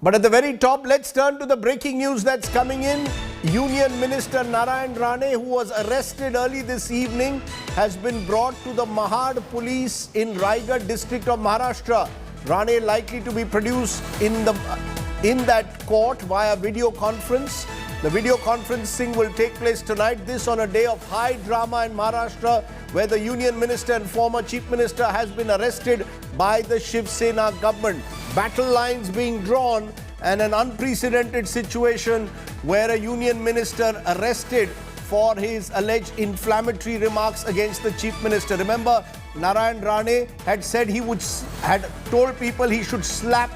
But at the very top, let's turn to the breaking news that's coming in. Union Minister Narayan Rane, who was arrested early this evening, has been brought to the Mahad police in Raigad district of Maharashtra. Rane likely to be produced in that court via video conference. The video conferencing will take place tonight. This on a day of high drama in Maharashtra, where the Union Minister and former Chief Minister has been arrested by the Shiv Sena government. Battle lines being drawn and an unprecedented situation where a Union Minister arrested for his alleged inflammatory remarks against the Chief Minister. Remember, Narayan Rane had said had told people they should slap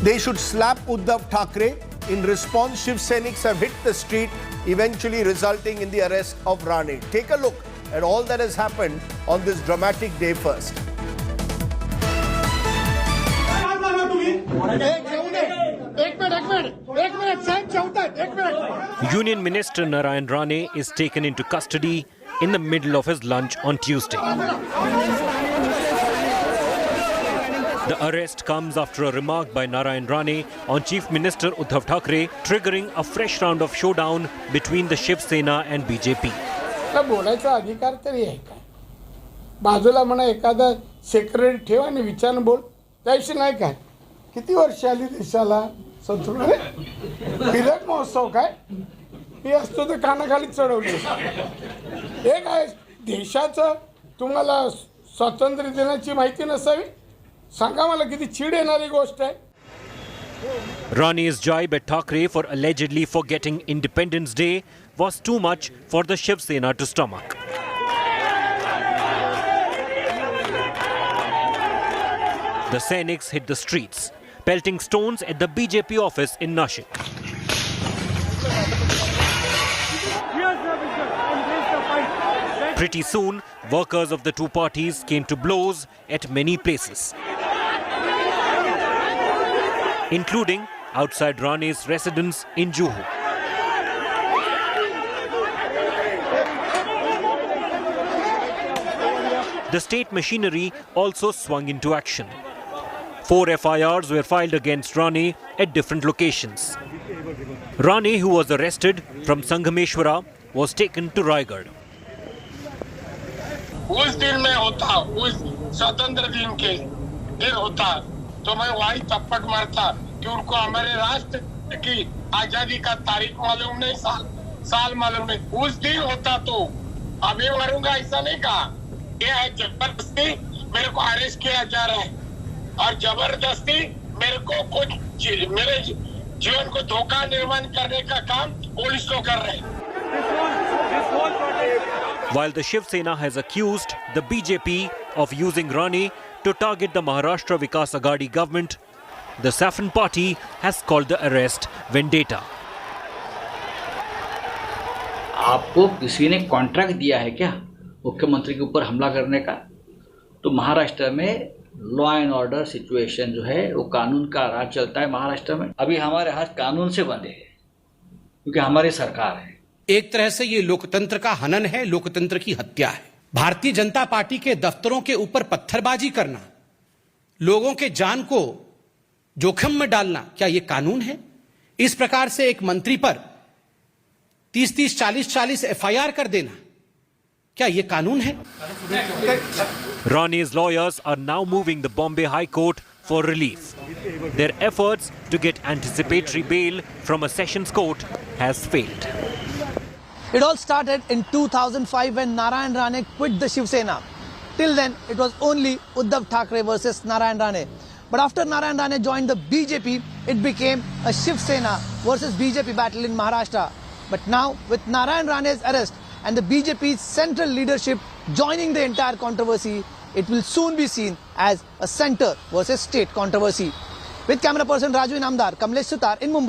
Uddhav Thackeray. In response, Shiv Seniks have hit the street, eventually resulting in the arrest of Rane. Take a look at all that has happened on this dramatic day first. Union Minister Narayan Rane is taken into custody in the middle of his lunch on Tuesday. The arrest comes after a remark by Narayan Rane on Chief Minister Uddhav Thackeray, triggering a fresh round of showdown between the Shiv Sena and BJP. बोलायचा अधिकार तरी आहे का? बाजूला म्हणा एखादा secretary ठेव आणि विचार बोल. त्याशी नाही काय? किती वर्ष आली देशाला संतुलन तिलक महोत्सव काय? हे असतो तर कानाखाली चढवले. हे काय देशाचं तुम्हाला स्वातंत्र्य दिनाची माहिती नसावी? सांगा मला किती चीड येणारी गोष्ट आहे. Rane's jibe at Thackeray for allegedly forgetting Independence Day was too much for the Shiv Sena to stomach. The Seniks hit the streets, pelting stones at the BJP office in Nashik. Pretty soon, workers of the two parties came to blows at many places, including outside Rane's residence in Juhu. The state machinery also swung into action. 4 FIRs were filed against Rane at different locations. Rane, who was arrested from Sanghameshwara, was taken to Raigad. उस दिन में होता, उस स्वतंत्र दिन के दिन होता, तो मैं वही थप्पड़ मारता कि उनको हमारे राष्ट्र की आजादी का तारीख मालूम नहीं, साल मालूम नहीं. उस दिन होता तो अभी मरूंगा ऐसा नहीं कहा. ये है जबरदस्ती मेरे को अरेस्ट किया जा रहा है और जबरदस्ती मेरे को कुछ मेरे जीवन को धोखा निर्माण करने का काम पुलिस लोग कर रहे हैं. While the Shiv Sena has accused the BJP of using Rane to target the Maharashtra Vikas Aghadi government, the Saffron Party has called the arrest vendetta. आपको किसी ने कॉन्ट्रैक्ट दिया है क्या मुख्यमंत्री के ऊपर हमला करने का? तो महाराष्ट्र में लॉ एंड ऑर्डर सिचुएशन जो है वो कानून का राज चलता है महाराष्ट्र में. अभी हमारे हाथ कानून से बंधे हैं क्योंकि हमारी सरकार है. एक तरह से ये लोकतंत्र का हनन है, लोकतंत्र की हत्या है. भारतीय जनता पार्टी के दफ्तरों के ऊपर पत्थरबाजी करना, लोगों के जान को जोखिम में डालना, क्या ये कानून है? इस प्रकार से एक मंत्री पर 30-30, 40-40 FIR कर देना, क्या ये कानून है? Rane's lawyers are now moving the Bombay High Court for relief. Their efforts to get anticipatory bail from a sessions court has failed. It all started in 2005 when Narayan Rane quit the Shiv Sena. Till then, it was only Uddhav Thackeray versus Narayan Rane. But after Narayan Rane joined the BJP, it became a Shiv Sena versus BJP battle in Maharashtra. But now, with Narayan Rane's arrest and the BJP's central leadership joining the entire controversy, it will soon be seen as a center versus state controversy. With camera person Raju Inamdar, Kamlesh Sutar in Mumbai.